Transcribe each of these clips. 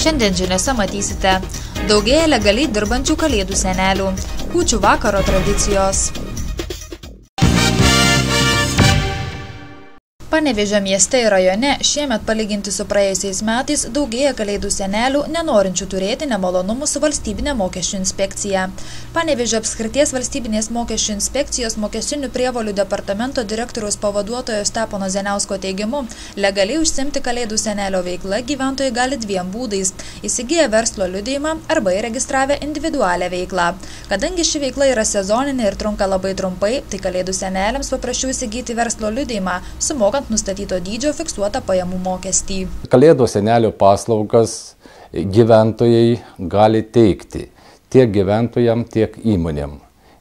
Šiandien žiniose matysite: daugėja legaliai dirbančių kalėdų senelių, kūčių vakaro tradicijos. Panevėžio mieste ir rajone šiemet palyginti su praėjusiais metais daugėja kalėdų senelių, nenorinčių turėti nemalonumų su valstybinė mokesčių inspekcija. Panevėžio apskrities valstybinės mokesčių inspekcijos mokestinių prievolių departamento direktoriaus pavaduotojo Stepono Zeniausko teigimu, legaliai užsiimti kalėdų senelio veiklą gyventojai gali dviem būdais – įsigiję verslo liudijimą arba įregistravę individualią veiklą. Kadangi ši veikla yra sezoninė ir trunka labai trumpai, tai kalėdų seneliams paprašiau įsigyti verslo liudijimą, sumokant nustatyto dydžio fiksuotą pajamų mokestį. Kalėdų senelio paslaugas gyventojai gali teikti tiek gyventojam, tiek įmonėm.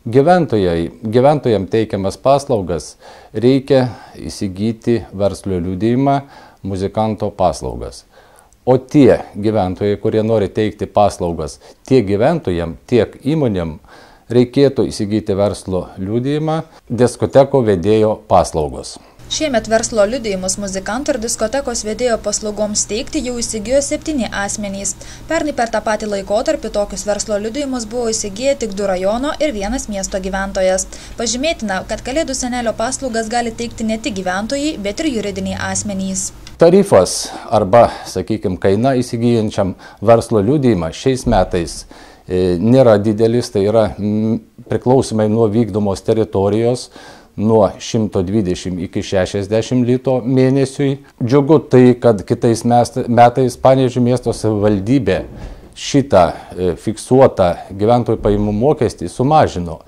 Gyventojam teikiamas paslaugas reikia įsigyti verslo liudijimą, muzikanto paslaugas. O tie gyventojai, kurie nori teikti paslaugas tiek gyventojam, tiek įmonėm, reikėtų įsigyti verslo liudijimą, diskoteko vedėjo paslaugos. Šiemet verslo liudijimus muzikantų ir diskotekos vedėjo paslaugoms teikti jau įsigijo 7 asmenys. Pernai per tą patį laikotarpį tokius verslo liudijimus buvo įsigiję tik 2 rajono ir 1 miesto gyventojas. Pažymėtina, kad kalėdų senelio paslaugas gali teikti ne tik gyventojai, bet ir juridiniai asmenys. Tarifas arba, sakykime, kaina įsigijančiam verslo liudijimą šiais metais nėra didelis, tai yra priklausomai nuo vykdomos teritorijos, nuo 120 iki 60 litų mėnesiui. Džiugu tai, kad kitais metais Panevėžio miesto savivaldybė šitą fiksuotą gyventojų pajamų mokestį sumažino.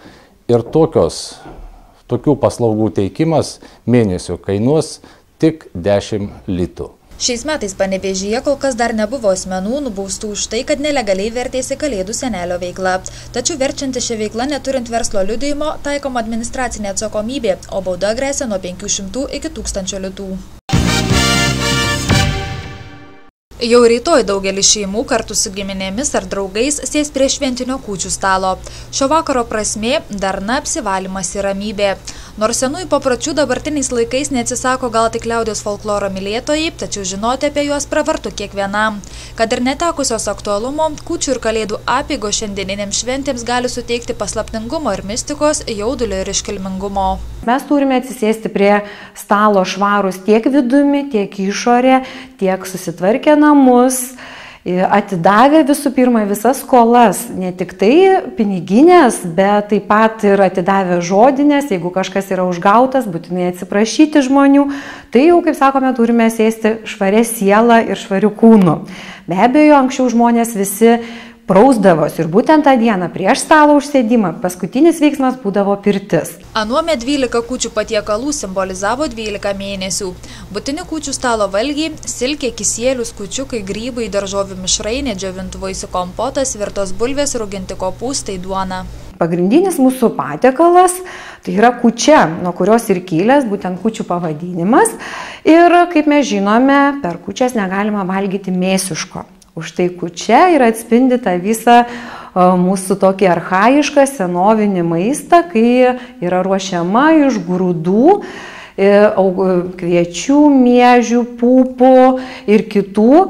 Ir tokių paslaugų teikimas mėnesio kainuos tik 10 litų. Šiais metais Panevėžyje kol kas dar nebuvo asmenų nubaustų už tai, kad nelegaliai vertėsi kalėdų senelio veikla. Tačiau verčianti šią veiklą neturint verslo liudijimo taikoma administracinė atsakomybė, o bauda gresia nuo 500 iki 1000 litų. Jau rytoj daugelis šeimų kartu su giminėmis ar draugais sės prie šventinio kūčių stalo. Šio vakaro prasmė – darna, apsivalymas ir ramybė. Nors senųjų papročių dabartiniais laikais neatsisako gal tik liaudies folkloro mylėtojai, tačiau žinoti apie juos pravartu kiekvienam. Kad ir netekusios aktualumo, kūčių ir kalėdų apeigos šiandieninėms šventėms gali suteikti paslaptingumo ir mistikos, jaudulio ir iškilmingumo. Mes turime atsisėsti prie stalo švarus tiek vidumi, tiek išorė, tiek susitvarkę namus, atidavę visų pirma visas skolas, ne tik tai piniginės, bet taip pat ir atidavę žodinės, jeigu kažkas yra užgautas, būtinai atsiprašyti žmonių, tai jau, kaip sakome, turime sėsti švarę sielą ir švarių kūnų. Be abejo, anksčiau žmonės visi prausdavosi ir būtent tą dieną prieš stalo užsėdimą paskutinis veiksmas būdavo pirtis. Anuomet 12 kūčių patiekalų simbolizavo 12 mėnesių. Būtini kūčių stalo valgiai – silkė, kisielius, kūčiukai, grybai, daržovių mišrainė, džiovintų vaisių kompotas, virtos bulvės, rauginti kopūstai, duona. Pagrindinis mūsų patiekalas tai yra kūčia, nuo kurios ir kilęs būtent kūčių pavadinimas. Ir kaip mes žinome, per kūčias negalima valgyti mėsiško. Už tai kūčia ir atspindi tą visą mūsų tokį archaišką senovinį maistą, kai yra ruošiama iš grūdų, kviečių, miežių, pupų ir kitų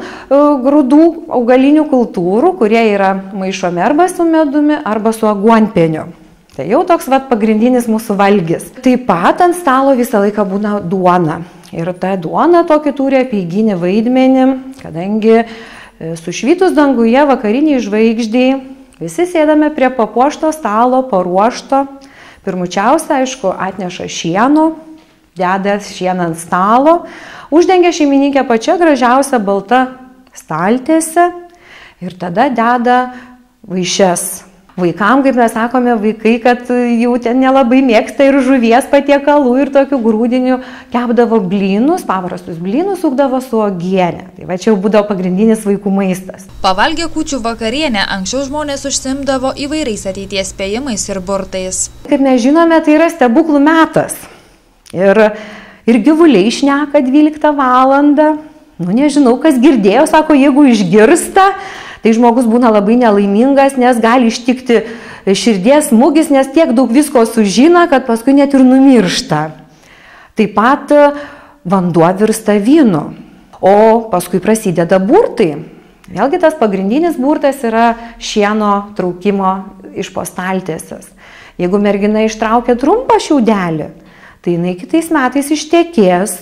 grūdų augalinių kultūrų, kurie yra maišomi arba su medumi, arba su aguonpieniu. Tai jau toks pagrindinis mūsų valgis. Taip pat ant stalo visą laiką būna duona. Ir ta duona tokį turi apeiginį vaidmenį, kadangi sušvytus danguje vakariniai žvaigždžiai, visi sėdame prie papuošto stalo, paruošto. Pirmučiausia, aišku, atneša šieno, deda šieną ant stalo, uždengia šeimininkė pačia gražiausia balta staltiese ir tada deda vaišes. Vaikam, kaip mes sakome, vaikai, kad jau ten nelabai mėgsta ir žuvies patiekalų ir tokių grūdinių, kepdavo blynus, paprastus blynus sukdavo su uogiene. Tai va čia jau būdavo pagrindinis vaikų maistas. Pavalgę kūčių vakarienę, anksčiau žmonės užsiimdavo įvairiais ateities spėjimais ir burtais. Kaip mes žinome, tai yra stebuklų metas. Ir gyvuliai šneka 12 valandą. Nu, nežinau, kas girdėjo, sako, jeigu išgirsta, tai žmogus būna labai nelaimingas, nes gali ištikti širdies smūgis, nes tiek daug visko sužina, kad paskui net ir numiršta. Taip pat vanduo virsta vynu, o paskui prasideda burtai. Vėlgi tas pagrindinis burtas yra šieno traukimo iš po staltiesės. Jeigu mergina ištraukia trumpą šiaudelį, tai jinai kitais metais ištekės.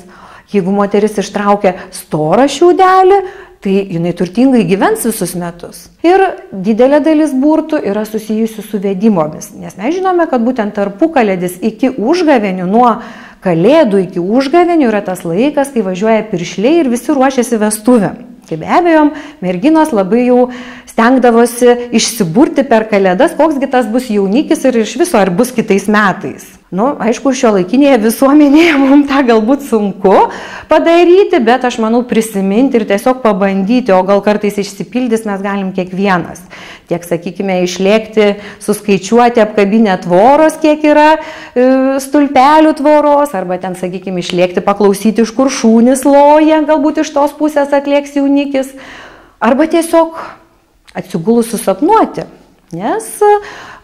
Jeigu moteris ištraukia storą šiaudelį, tai jinai turtingai gyvens visus metus. Ir didelė dalis burtų yra susijusi su vedimomis, nes mes žinome, kad būtent tarpukalėdis iki užgavėnių, nuo kalėdų iki užgavėnių yra tas laikas, kai važiuoja piršliai ir visi ruošiasi vestuvėm. Tai be abejo, merginos labai jau stengdavosi išsiburti per kalėdas, koksgi tas bus jaunikis ir iš viso ar bus kitais metais. Aišku, šiuolaikinėje visuomenėje mums tą galbūt sunku padaryti, bet aš manau prisiminti ir tiesiog pabandyti, o gal kartais išsipildys mes galim kiekvienas. Tiek, sakykime, išlėkti, suskaičiuoti, apkabinę tvoros, kiek yra stulpelių tvoros, arba ten, sakykime, išlėkti, paklausyti, iš kur šunys loja, galbūt iš tos pusės atlėks jaunikis, arba tiesiog atsigulus susapnuoti. Nes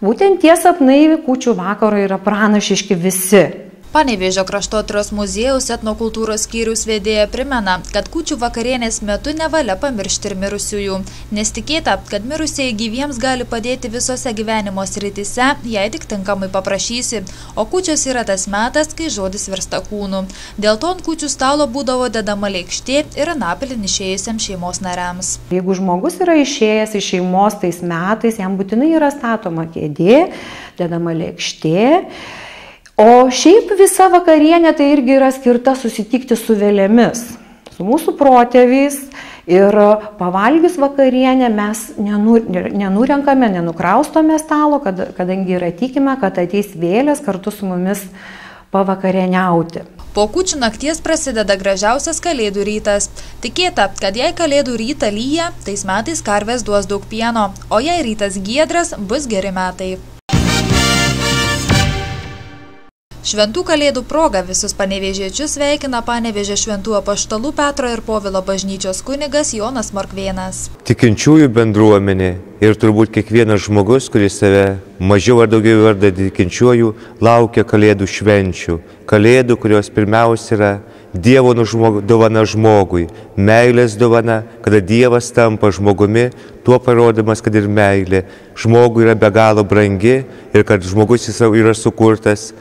būtent tie sapnai kūčių vakaro yra pranašiški visi. Panevėžio kraštotyros muziejaus etnokultūros skyriaus vedėja primena, kad kūčių vakarienės metu nevalia pamiršti ir mirusiųjų, nes tikėta, kad mirusieji gyviems gali padėti visose gyvenimo srityse, jei tik tinkamai paprašysi, o kūčios yra tas metas, kai žodis virsta kūnu. Dėl to ant kūčių stalo būdavo dedama lėkštė ir anapilin išėjusiems šeimos nariams. Jeigu žmogus yra išėjęs iš šeimos tais metais, jam būtinai yra statoma kėdė, dedama lėkštė. O šiaip visa vakarienė tai irgi yra skirta susitikti su vėlėmis, su mūsų protėviais, ir pavalgius vakarienę mes nenurenkame, nenukraustome stalo, kadangi yra tikime, kad ateis vėlės kartu su mumis pavakarieniauti. Po kūčių nakties prasideda gražiausias kalėdų rytas. Tikėta, kad jei kalėdų rytą lyja, tais metais karvės duos daug pieno, o jei rytas giedras, bus geri metai. Šventų kalėdų proga visus panevėžiečius sveikina Panevėžio Šventų Apaštalų Petro ir Povilo bažnyčios kunigas Jonas Morkvėnas. Tikinčiųjų bendruomenė ir turbūt kiekvienas žmogus, kuris save mažiau ar daugiau varda tikinčiųjų, laukia kalėdų švenčių. Kalėdų, kurios pirmiausia yra Dievo dovana žmogui, meilės dovana, kada Dievas tampa žmogumi, tuo parodymas, kad ir meilė žmogui yra be galo brangi ir kad žmogus yra sukurtas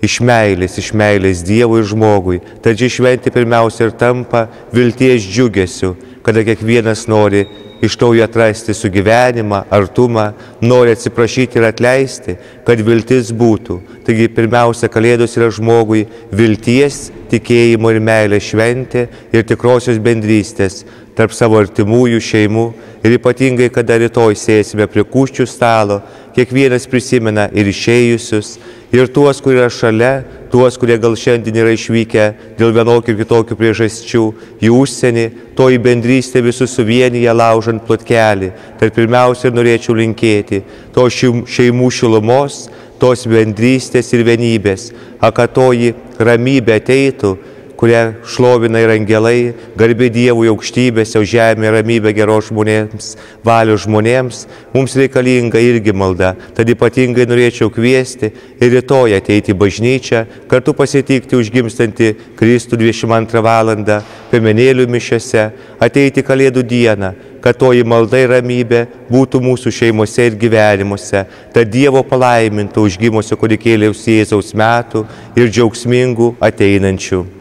iš meilės Dievui ir žmogui. Tad ši šventė pirmiausia ir tampa vilties džiugesiu, kada kiekvienas nori iš naujo atrasti sugyvenimą, artumą, nori atsiprašyti ir atleisti, kad viltis būtų. Taigi pirmiausia, kalėdos yra žmogui vilties, tikėjimo ir meilės šventė ir tikrosios bendrystės tarp savo artimųjų šeimų. Ir ypatingai, kada rytoj sėsime prie kūčių stalo, kiekvienas prisimena ir išėjusius, ir tuos, kurie yra šalia, tuos, kurie gal šiandien yra išvykę dėl vienokių ir kitokių priežasčių į užsienį, toji bendrystė visus suvienyje laužant plotkelį. Tai pirmiausia norėčiau linkėti to šeimų šilumos, tos bendrystės ir vienybės, kad toji ramybė ateitų, kurią šlovina ir angelai, garbė Dievui aukštybėse, o žemė ramybė geros žmonėms, valios žmonėms, mums reikalinga irgi malda. Tad ypatingai norėčiau kviesti ir rytoj ateiti į bažnyčią, kartu pasitikti užgimstantį Kristų 22 valandą, piemenėlių mišiose, ateiti kalėdų dieną, kad toji malda ir ramybė būtų mūsų šeimose ir gyvenimuose, tad Dievo palaimintų užgimusio kūdikėliaus Jėzaus metų ir džiaugsmingų ateinančių.